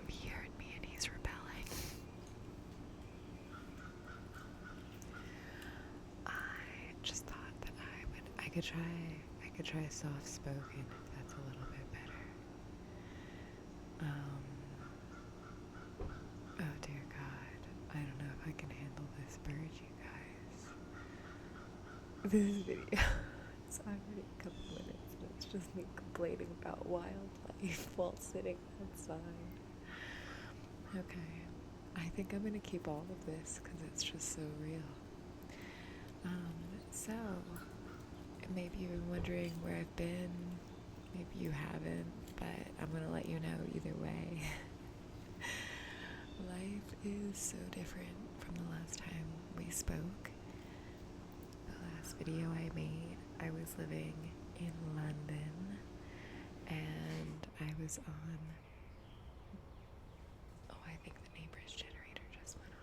He heard me and he's rebelling. I just thought that I could try soft spoken if that's a little bit better. Oh dear God, I don't know if I can handle this bird, you guys. This video, it's already a couple minutes and it's just me complaining about wildlife while sitting outside. Okay, I think I'm gonna keep all of this because it's just so real. So, maybe you've been wondering where I've been, maybe you haven't, but I'm gonna let you know either way. Life is so different from the last time we spoke. The last video I made, I was living in London, and I was on... Oh, I think the neighbor's generator just went off.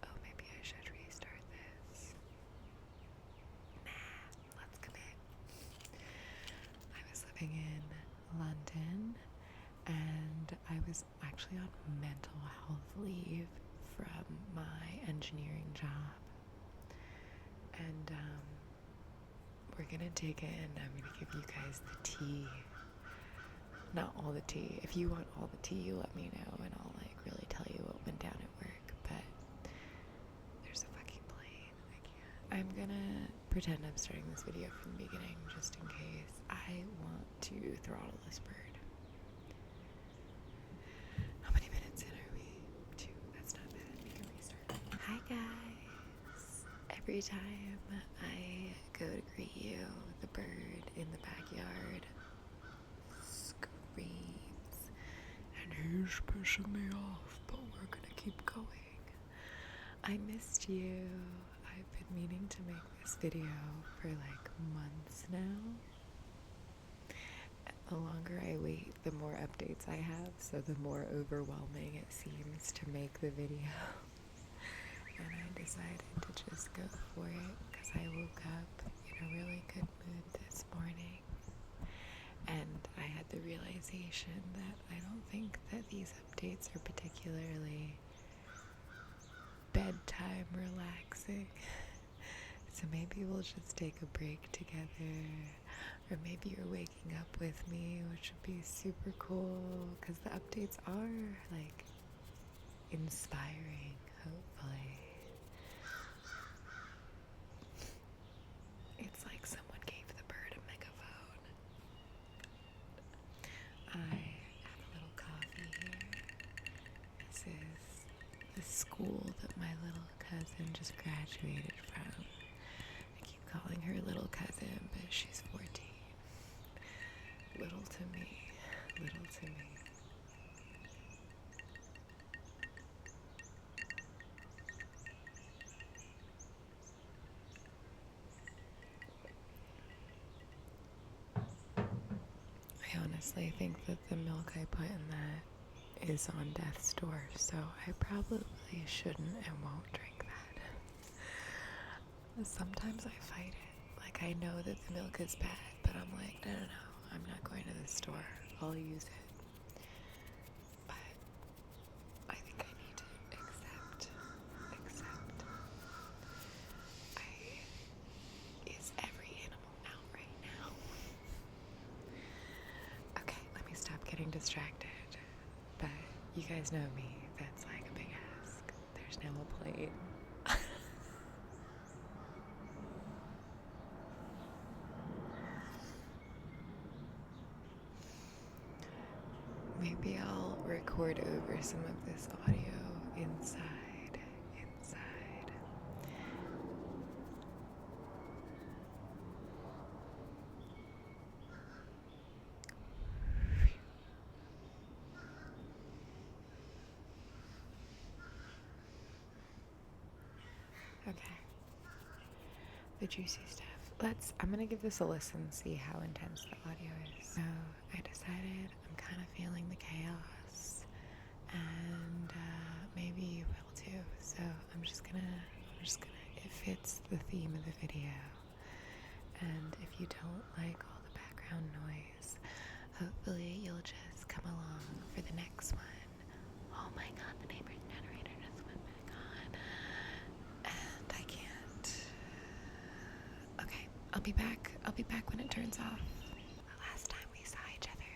Oh, maybe I should restart this. Nah, let's commit. I was living in London, and I was actually on mental health leave from my engineering job. And we're gonna dig in. I'm gonna give you guys the tea. Not all the tea. If you want all the tea, you let me know and I'll like really tell you what went down at work. But there's a fucking plane. I can't. I'm gonna pretend I'm starting this video from the beginning just in case. I want to throttle this bird. How many minutes in are we? 2. That's not bad. We can restart. Hi guys. Every time I go to greet you, the bird in the backyard screams. And he's pissing me off, but we're gonna keep going. I missed you. I've been meaning to make this video for like months now. The longer I wait, the more updates I have, so the more overwhelming it seems to make the video. And I decided to just go for it because I woke up in a really good mood this morning. And I had the realization that I don't think that these updates are particularly bedtime relaxing. So maybe we'll just take a break together, or maybe you're waking up with me, which would be super cool because the updates are like inspiring, hopefully. It's like someone gave the bird a megaphone. I have a little coffee here. This is the school that my little cousin just graduated from. I keep calling her little cousin, but she's 14. Little to me, little to me. I honestly think that the milk I put in that is on death's door, so I probably shouldn't and won't drink that. Sometimes I fight it. Like, I know that the milk is bad, but I'm like, no, I'm not going to the store. I'll use it. But I think I need to accept. Is every animal out right now? Okay, let me stop getting distracted. But you guys know me. That's like a big ask. There's now a plane. Maybe I'll record over some of this audio inside. Okay. The juicy stuff. I'm gonna give this a listen, see how intense the audio is. So I decided I'm kind of feeling the chaos, and maybe you will too. So I'm just gonna, it fits the theme of the video. And if you don't like all the background noise, hopefully you'll just come along for the next one. be back. I'll be back when it turns off. The last time we saw each other,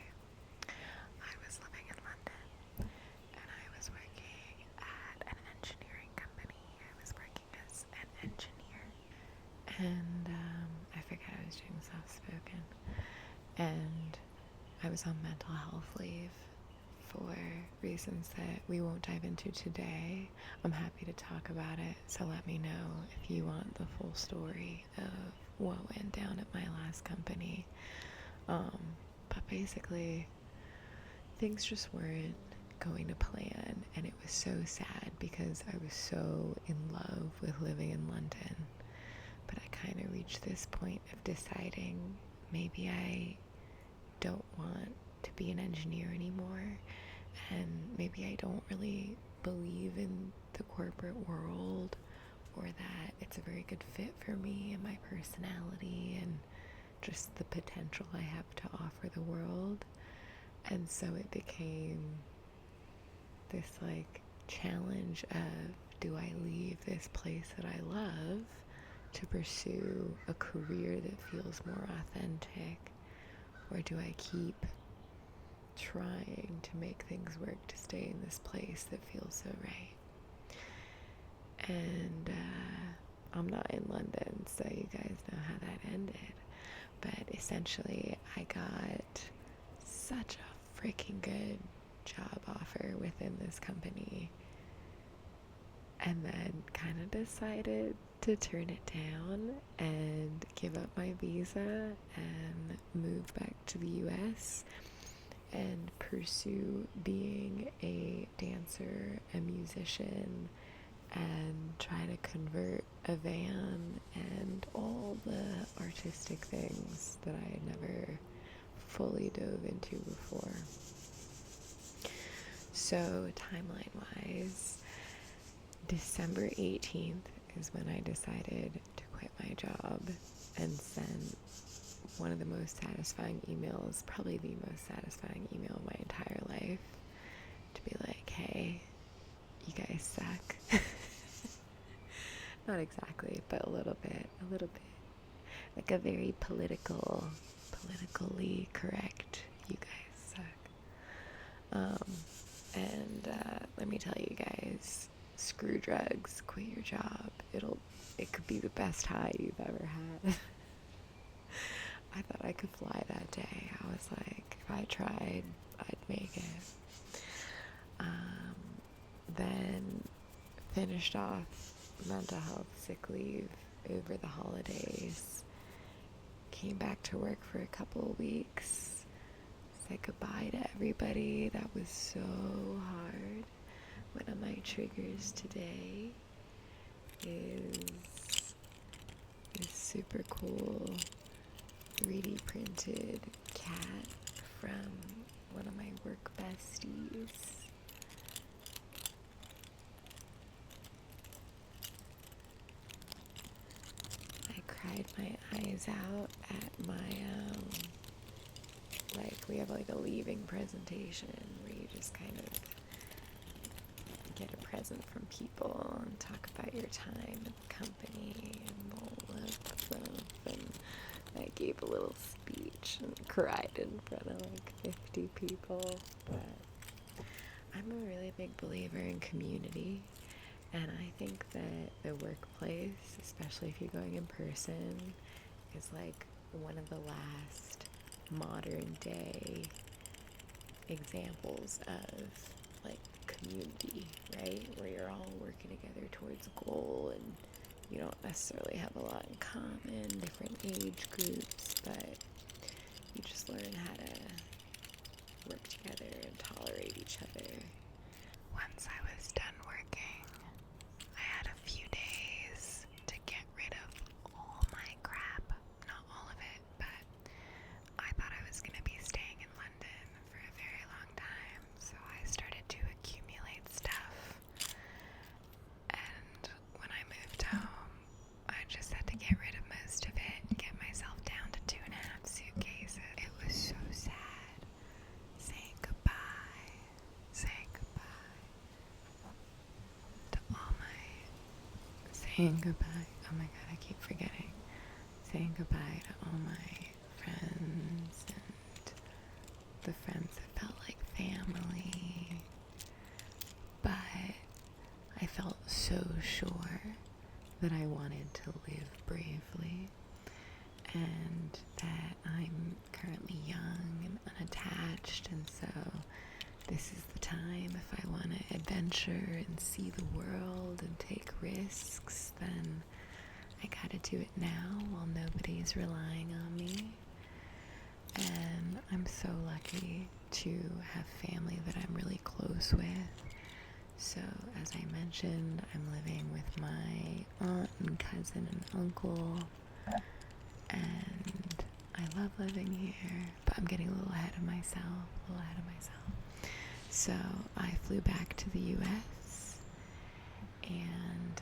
I was living in London, and I was working at an engineering company. I was working as an engineer, and I forget I was doing soft-spoken, and I was on mental health leave for reasons that we won't dive into today. I'm happy to talk about it, so let me know if you want the full story of what went down at my last company. But basically, things just weren't going to plan, and it was so sad because I was so in love with living in London. But I kind of reached this point of deciding maybe I don't want to be an engineer anymore, and maybe I don't really believe in the corporate world, or that it's a very good fit for me and my personality and just the potential I have to offer the world. And so it became this like challenge of, do I leave this place that I love to pursue a career that feels more authentic, or do I keep trying to make things work to stay in this place that feels so right? And I'm not in London, so you guys know how that ended. But essentially, I got such a freaking good job offer within this company, and then kind of decided to turn it down and give up my visa and move back to the US and pursue being a dancer, a musician, and try to convert a van and all the artistic things that I had never fully dove into before. So timeline-wise, December 18th is when I decided to quit my job and send one of the most satisfying emails, probably the most satisfying email of my entire life, to be like, hey, you guys suck. Not exactly, but a little bit. Like a very politically correct, you guys suck. And let me tell you guys, screw drugs, quit your job. It could be the best high you've ever had. I thought I could fly that day. I was like, if I tried, I'd make it. Then finished off mental health sick leave over the holidays. Came back to work for a couple of weeks. Said goodbye to everybody. That was so hard. One of my triggers today is this super cool 3D printed cat from one of my work besties. I cried my eyes out at my we have like a leaving presentation where you just kind of get a present from people and talk about your time at the company and all that stuff. And I gave a little speech and cried in front of like 50 people. But I'm a really big believer in community, and I think that the workplace, especially if you're going in person, is like one of the last modern day examples of like community, right? Where you're all working together towards a goal, and you don't necessarily have a lot in common, different age groups, but you just learn how to work together and tolerate each other. Once I was done working, I had a few days to get rid of all my crap. Not all of it, but I thought I was going to be staying in London for a very long time, so I started to accumulate stuff. And when I moved home, I just had to get rid of most of it and get myself down to 2.5 suitcases. It was so sad. Saying goodbye to all my... Saying goodbye. Oh my god, I keep forgetting. saying goodbye to all my friends and the friends that felt like family. But I felt so sure that I wanted to live bravely and that I'm currently young and unattached, and so this is the time. If I want to adventure and see the world and take risks, then I gotta do it now while nobody's relying on me. And I'm so lucky to have family that I'm really close with. So as I mentioned, I'm living with my aunt and cousin and uncle, and I love living here, but I'm getting a little ahead of myself. So I flew back to the U.S. and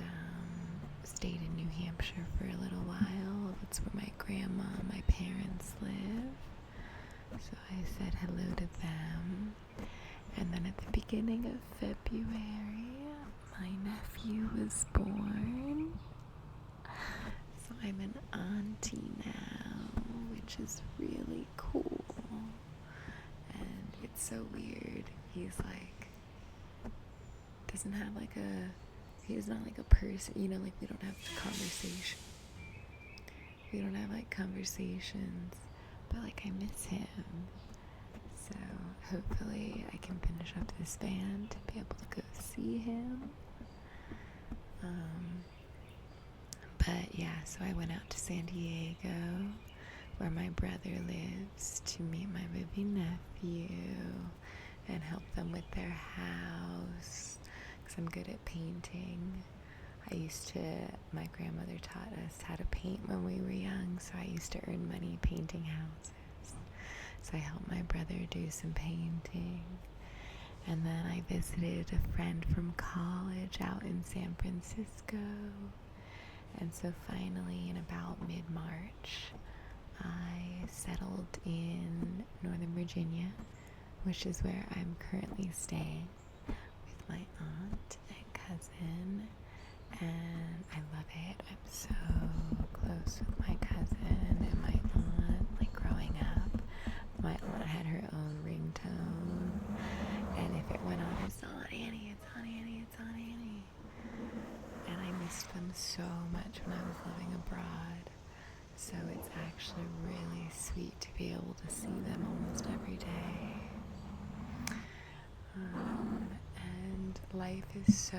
stayed in New Hampshire for a little while. That's where my grandma and my parents live. So I said hello to them. And then at the beginning of February, my nephew was born. So I'm an auntie now, which is really cool. And it's so weird. He's like, doesn't have like he's not like a person, you know, like we don't have conversation. We don't have like conversations, but like I miss him. So hopefully I can finish up this band to be able to go see him. But yeah, so I went out to San Diego, where my brother lives, to meet my baby nephew and help them with their house, because I'm good at painting. My grandmother taught us how to paint when we were young, so I used to earn money painting houses. So I helped my brother do some painting. And then I visited a friend from college out in San Francisco. And so finally, in about mid-March, I settled in Northern Virginia, which is where I'm currently staying with my aunt and cousin. And I love it. I'm so close with my cousin and my aunt. Like growing up, my aunt had her own ringtone, and if it went on, it's on Annie, it's on Annie, it's on Annie. And I missed them so much when I was living abroad. So it's actually really sweet to be able to see them almost every day. And life is so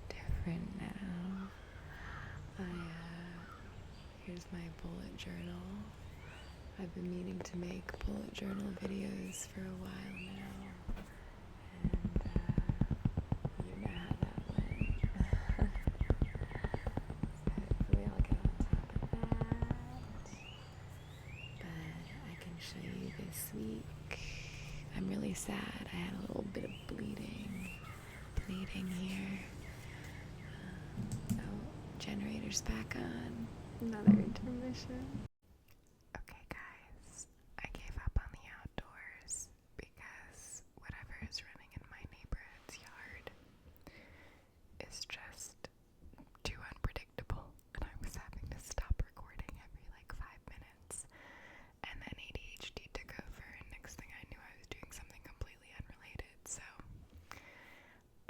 different now. Here's my bullet journal. I've been meaning to make bullet journal videos for a while now, and you know how that went. So hopefully I'll get on top of that. But I can show you this week. I'm really sad. I had a little bit of bleeding here. Generator's back on. Another intermission. Okay, guys, I gave up on the outdoors because whatever is running in my neighborhood's yard is just too unpredictable, and I was having to stop recording every like 5 minutes, and then ADHD took over, and next thing I knew I was doing something completely unrelated. So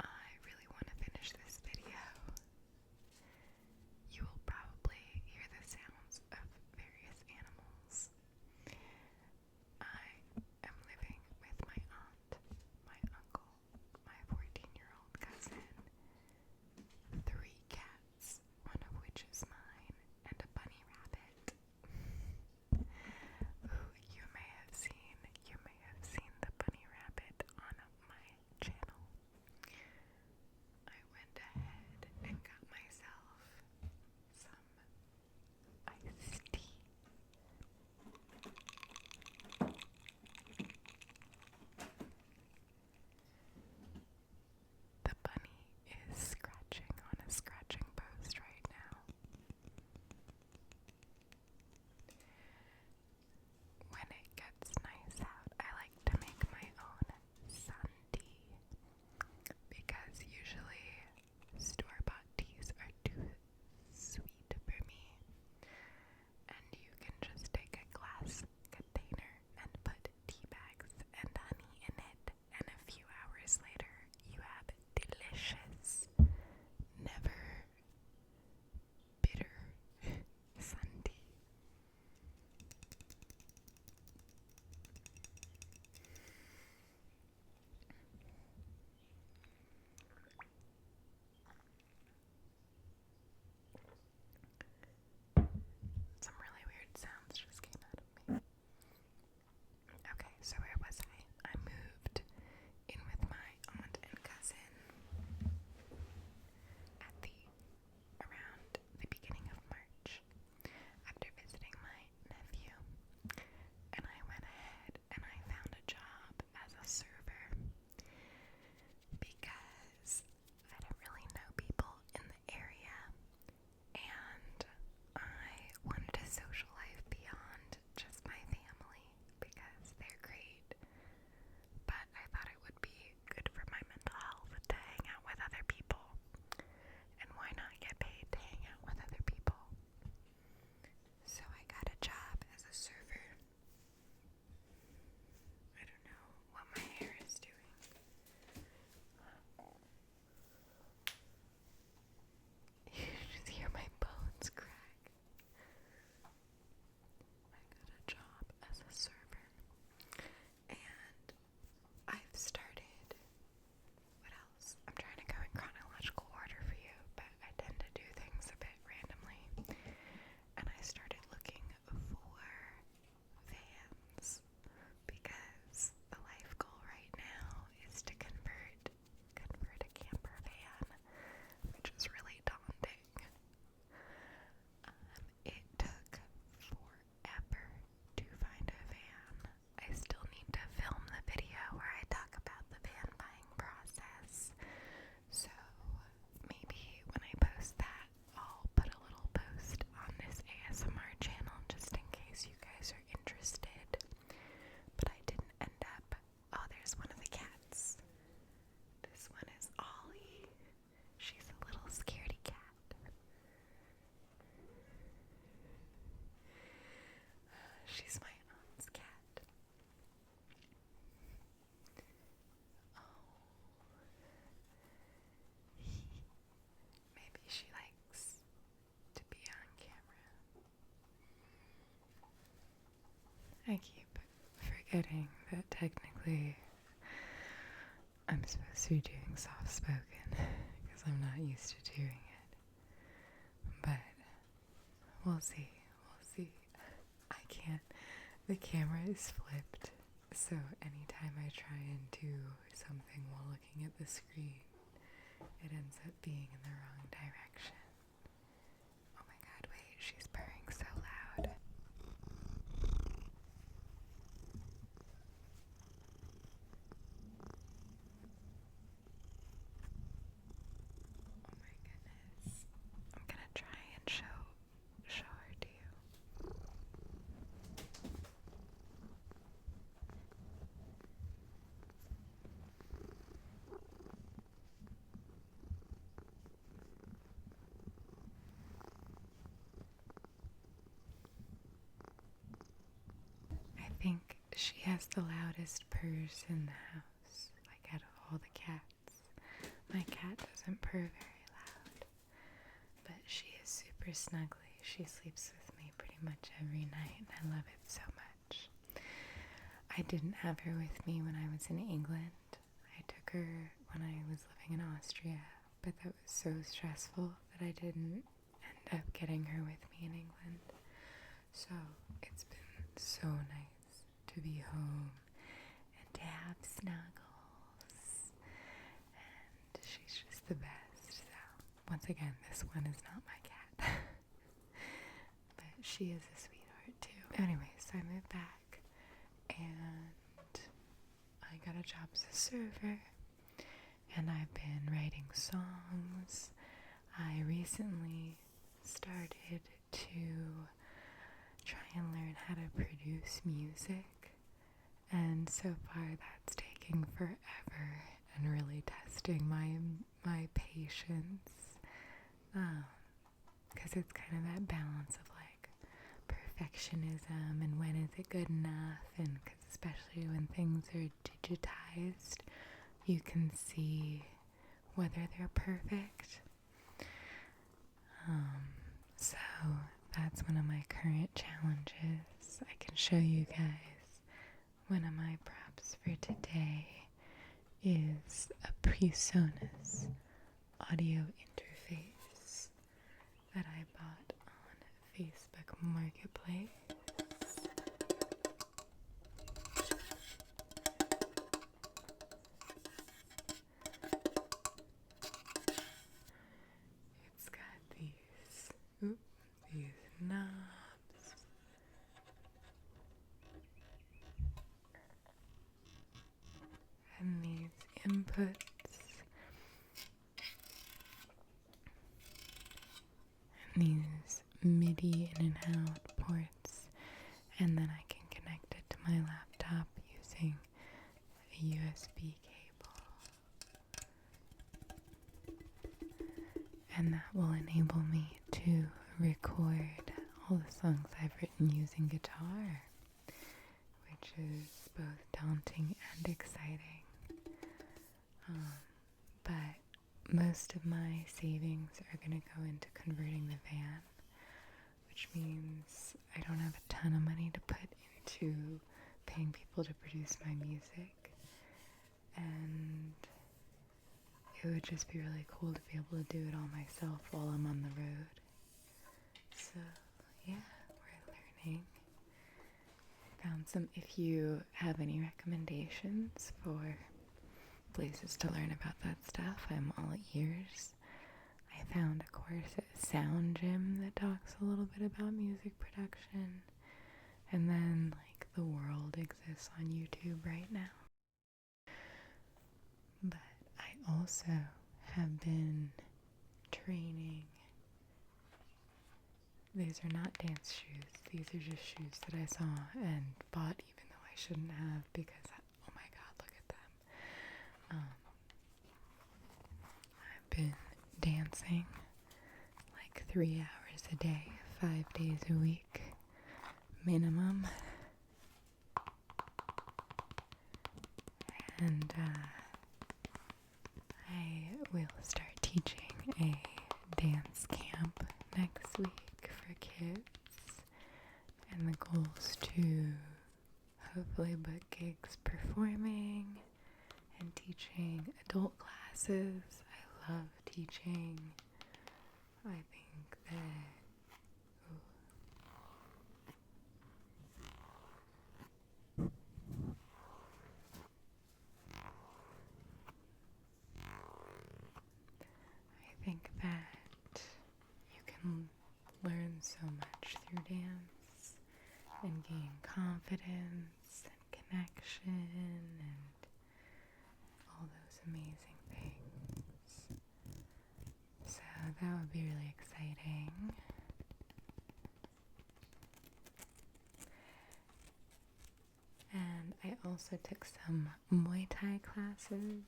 I really want to finish this video. You will probably hear the sounds of very forgetting that technically I'm supposed to be doing soft spoken because I'm not used to doing it. But we'll see. I can't. The camera is flipped, so anytime I try and do something while looking at the screen, it ends up being in the wrong direction. Oh my god, wait, she's purring so loud. Oh my goodness. I'm gonna try and show her to you. I think she has the loudest purrs in the house, like out of all the cats. My cat doesn't purr very loud, but she is super snuggly. She sleeps with me pretty much every night, and I love it so much. I didn't have her with me when I was in England. I took her when I was living in Austria, but that was so stressful that I didn't end up getting her with me in England. So it's been so nice to be home and to have snuggles, and she's just the best. So once again, this one is not my cat, but she is a sweetheart too. Anyway, so I moved back and I got a job as a server, and I've been writing songs. I recently started to try and learn how to produce music, and so far that's taking forever and really testing my patience, because it's kind of that balance of like perfectionism and when is it good enough, and cause especially when things are digitized, you can see whether they're perfect. So that's one of my current challenges. I can show you guys one of my props for today is a PreSonus audio interface that I bought on Facebook Marketplace. It's got these knobs, and these inputs, and these MIDI in and out ports, and then I can connect it to my laptop using a USB cable, and that will enable me to record all the songs I've written using guitar, which is both daunting and exciting. But most of my savings are going to go into converting the van, which means I don't have a ton of money to put into paying people to produce my music, and it would just be really cool to be able to do it all myself while I'm on the road. So yeah, we're learning. Found some. If you have any recommendations for places to learn about that stuff, I'm all ears. I found a course at Sound Gym that talks a little bit about music production, and then like The World exists on YouTube right now. But I also have been training. These are not dance shoes. These are just shoes that I saw and bought, even though I shouldn't have, because oh my god, look at them. I've been dancing like 3 hours a day, 5 days a week, minimum. And I will start teaching a dance camp next week for kids, and the goal is to hopefully book gigs performing and teaching adult classes. I love teaching. I think that you can learn so much through dance and gain confidence and connection and all those amazing things. So that would be really exciting. And I also took some Muay Thai classes.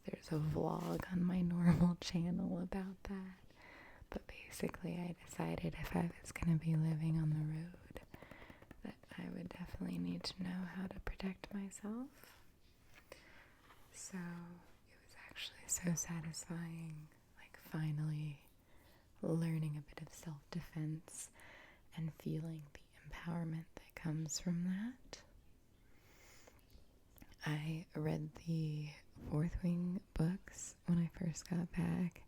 There's a vlog on my normal channel about that. But basically I decided if I was going to be living on the road that I would definitely need to know how to protect myself. So it was actually so satisfying, like finally learning a bit of self-defense and feeling the empowerment that comes from that. I read the Fourth Wing books when I first got back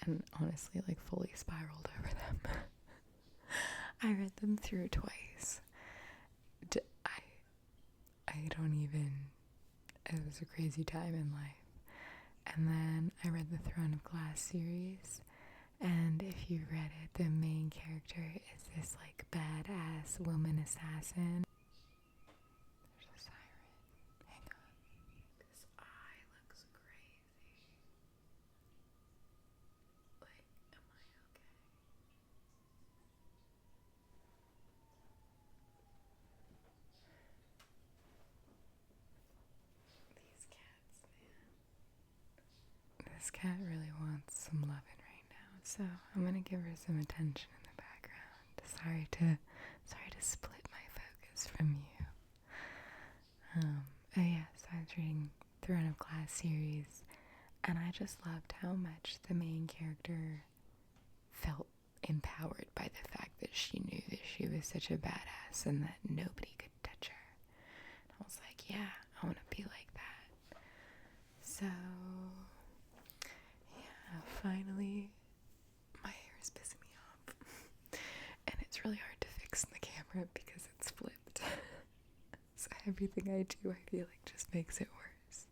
and honestly like fully spiraled over them. I read them through twice. I don't even, it was a crazy time in life. And then I read the Throne of Glass series, and if you read it, the main character is this like badass woman assassin. There's a siren. Hang on. This eye looks crazy. Like, am I okay? These cats, man. This cat really wants some loving right now, so I'm gonna give her some attention in the background. Sorry to split my focus from you. Yes, I was reading Throne of Glass series, and I just loved how much the main character felt empowered by the fact that she knew that she was such a badass and that nobody could touch her. And I was like, yeah, I want to be like that. So, yeah, finally, my hair is pissing me off. And it's really hard to fix in the camera because it's flipped. So everything I do, I feel like just makes it worse.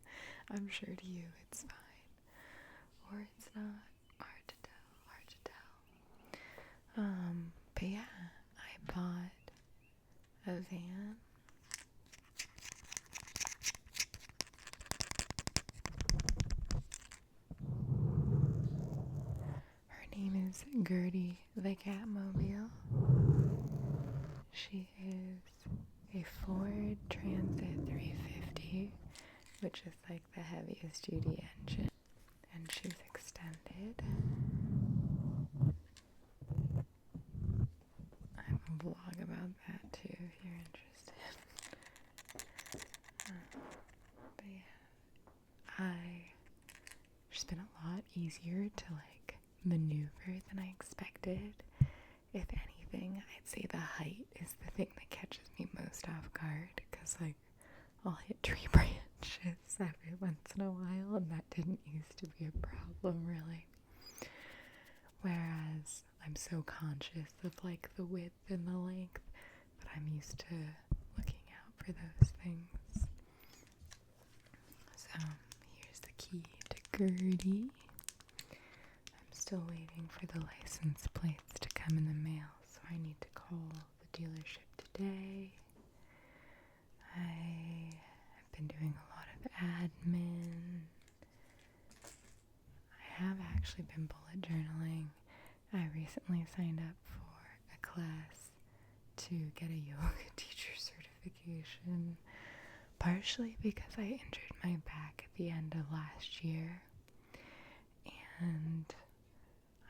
I'm sure to you it's fine. Or it's not. Hard to tell. But yeah, I bought a van. Her name is Gertie the Catmobile. She is a Ford Transit 350, which is like the heaviest duty engine, and she's extended. I have a vlog about that too if you're interested. But yeah, it's been a lot easier to like maneuver than I expected. If anything, I'd say the height is the thing that catches me most off guard, because like I'll hit tree branches every once in a while, and that didn't used to be a problem really. Whereas I'm so conscious of like the width and the length, but I'm used to looking out for those things. So here's the key to Gertie. I'm still waiting for the license plates to come in the mail, so I need to call the dealership today. I have been doing a lot of admin. I have actually been bullet journaling. I recently signed up for a class to get a yoga teacher certification, partially because I injured my back at the end of last year, and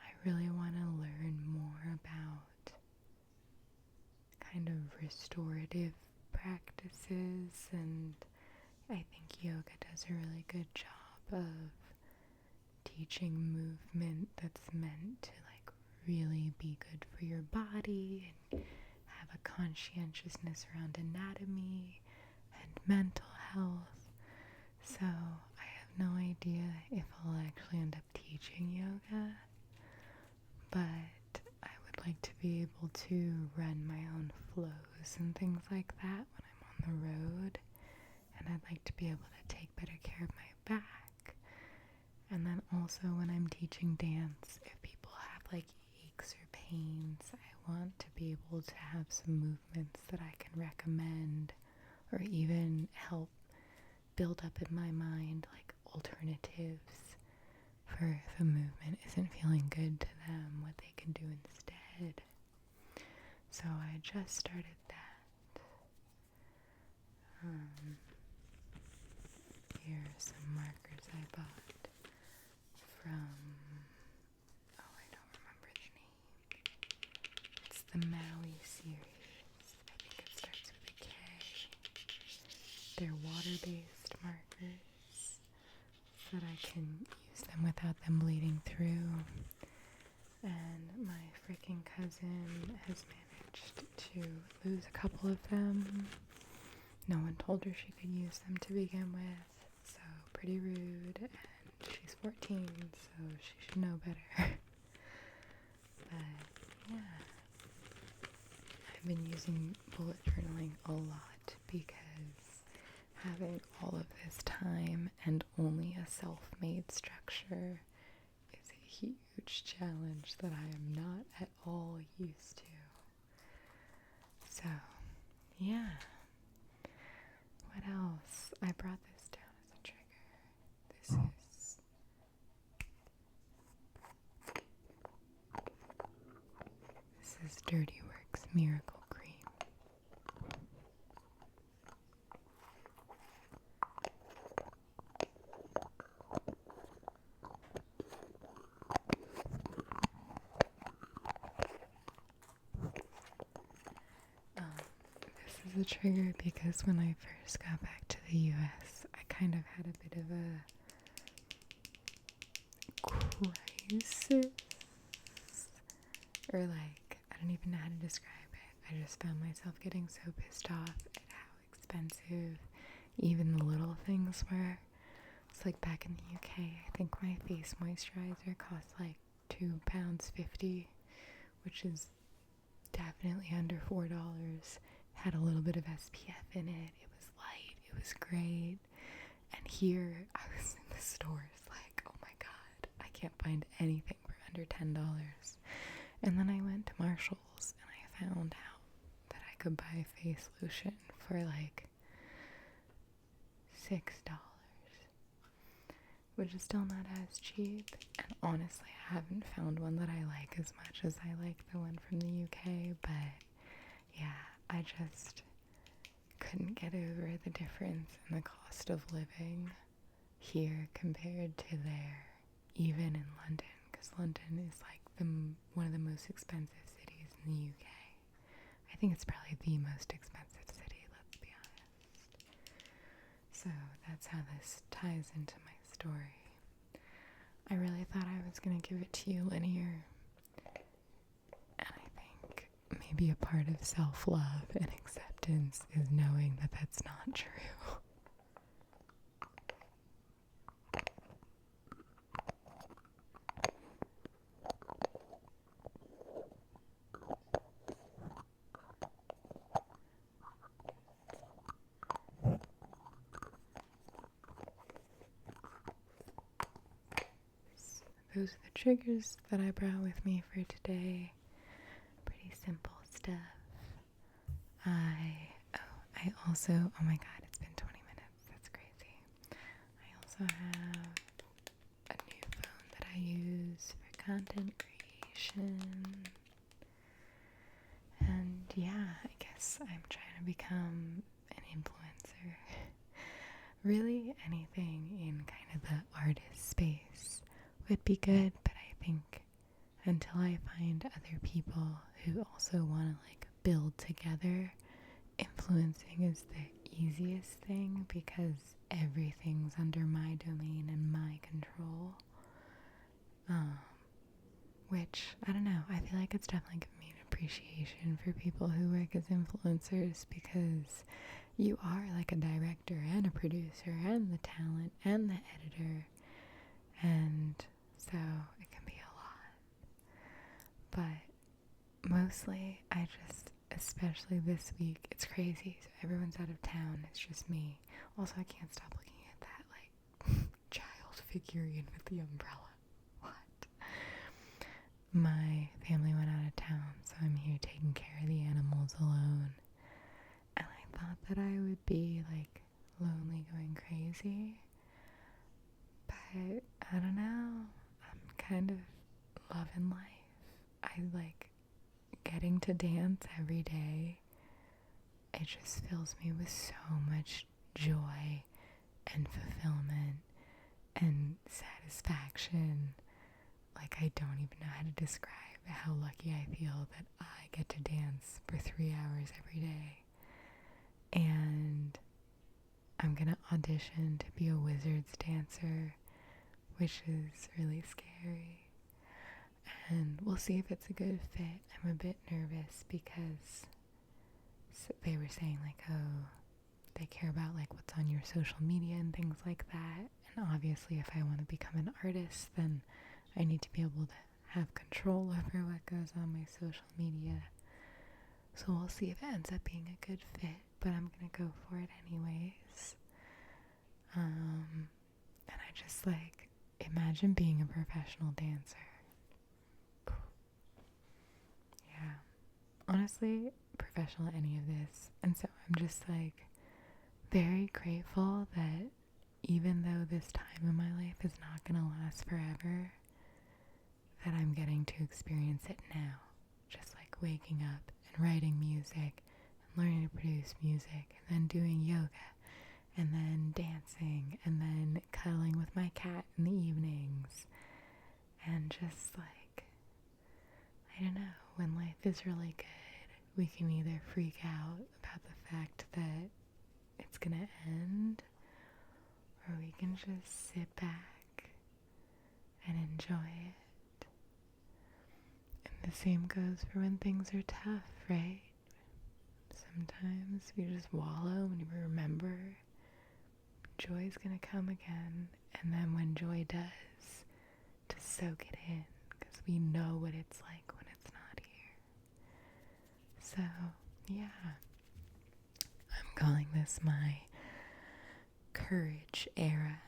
I really want to learn more about kind of restorative practices, and I think yoga does a really good job of teaching movement that's meant to like really be good for your body and have a conscientiousness around anatomy and mental health. So I have no idea if I'll actually end up teaching yoga, but I would like to be able to run my own flows and things like that when I'm on the road. And I'd like to be able to take better care of my back. And then also when I'm teaching dance, if people have like aches or pains, I want to be able to have some movements that I can recommend or even help build up in my mind like alternatives for if a movement isn't feeling good to them, what they can do instead. So I just started that. Here are some markers I bought from, I don't remember the name. It's the Maui series. I think it starts with a K. They're water-based markers so that I can use them without them bleeding through. And my freaking cousin has managed to lose a couple of them. No one told her she could use them to begin with, so pretty rude, and she's 14, so she should know better. But yeah, I've been using bullet journaling a lot because having all of this time and only a self-made structure is a huge challenge that I am not at all used to. So, yeah. What else? I brought this down as a trigger. This is Dirty Works Miracle Cream. This is a trigger because when I first got back to the US, I kind of had a bit of a crisis. Or like, I don't even know how to describe it. I just found myself getting so pissed off at how expensive even the little things were. It's like back in the UK, I think my face moisturizer cost like £2.50, which is definitely under $4. Had a little bit of SPF in it. It was light. It was great. And here I was in the stores like, oh my god, I can't find anything for under $10. And then I went to Marshall's and I found out that I could buy face lotion for like $6, which is still not as cheap. And honestly, I haven't found one that I like as much as I like the one from the UK, but yeah, I just couldn't get over the difference in the cost of living here compared to there, even in London, because London is like one of the most expensive cities in the UK. I think it's probably the most expensive city, let's be honest. So that's how this ties into my story. I really thought I was going to give it to you linear, and I think maybe a part of self-love and acceptance is knowing that that's not true. Those are the triggers that I brought with me for today. Pretty simple stuff. I also, oh my god, it's been 20 minutes. That's crazy. I also have a new phone that I use for content creation. And yeah, I guess I'm trying to become an influencer. Really, anything in kind of the artist space would be good, but I think until I find other people who also want to like build together, influencing is the easiest thing because everything's under my domain and my control. Which, I don't know, I feel like it's definitely given me an appreciation for people who work as influencers because you are like a director and a producer and the talent and the editor, and so it can be a lot. But mostly I just, especially this week, it's crazy. So everyone's out of town. It's just me. Also, I can't stop looking at that like child figurine with the umbrella. What? My family went out of town, so I'm here taking care of the animals alone. And I thought that I would be like lonely going crazy, but I don't know. I'm kind of loving life. I like getting to dance every day. It just fills me with so much joy and fulfillment and satisfaction. Like, I don't even know how to describe how lucky I feel that I get to dance for 3 hours every day. And I'm gonna audition to be a wizard's dancer, which is really scary. And we'll see if it's a good fit. I'm a bit nervous because they were saying like, oh, they care about like what's on your social media and things like that. And obviously if I want to become an artist, then I need to be able to have control over what goes on my social media. So we'll see if it ends up being a good fit, but I'm gonna go for it anyways. And I just like, imagine being a professional dancer. Yeah, honestly, professional at any of this. And so I'm just like very grateful that even though this time in my life is not gonna last forever, that I'm getting to experience it now. Just like waking up and writing music and learning to produce music and then doing yoga and then dancing and then cuddling with my cat in the evenings. And just like, I don't know, when life is really good, we can either freak out about the fact that it's gonna end, or we can just sit back and enjoy it. And the same goes for when things are tough, right? Sometimes we just wallow and we remember joy's gonna come again, and then when joy does, to soak it in, because we know what it's like when it's not here. So, yeah, I'm calling this my courage era.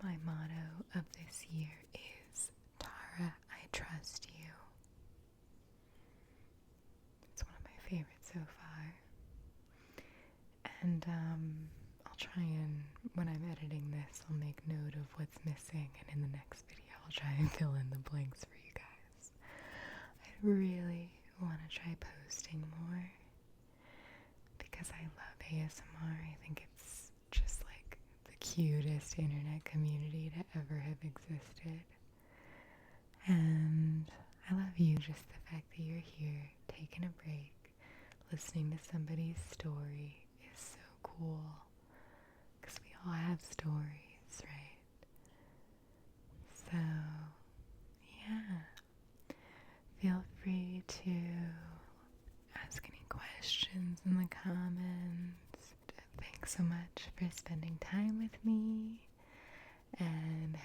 My motto of this year is, Tara, I trust you. It's one of my favorites so far. And I'll try and, when I'm editing this, I'll make note of what's missing, and in the next video I'll try and fill in the blanks for you guys. I really want to try posting more because I love ASMR. I think it's just like the cutest internet community to ever have existed. And I love you, just the fact that you're here, taking a break, listening to somebody's story is so cool, because we all have stories, right? So, yeah, feel free to ask any questions in the comments. Thanks so much for spending time with me, and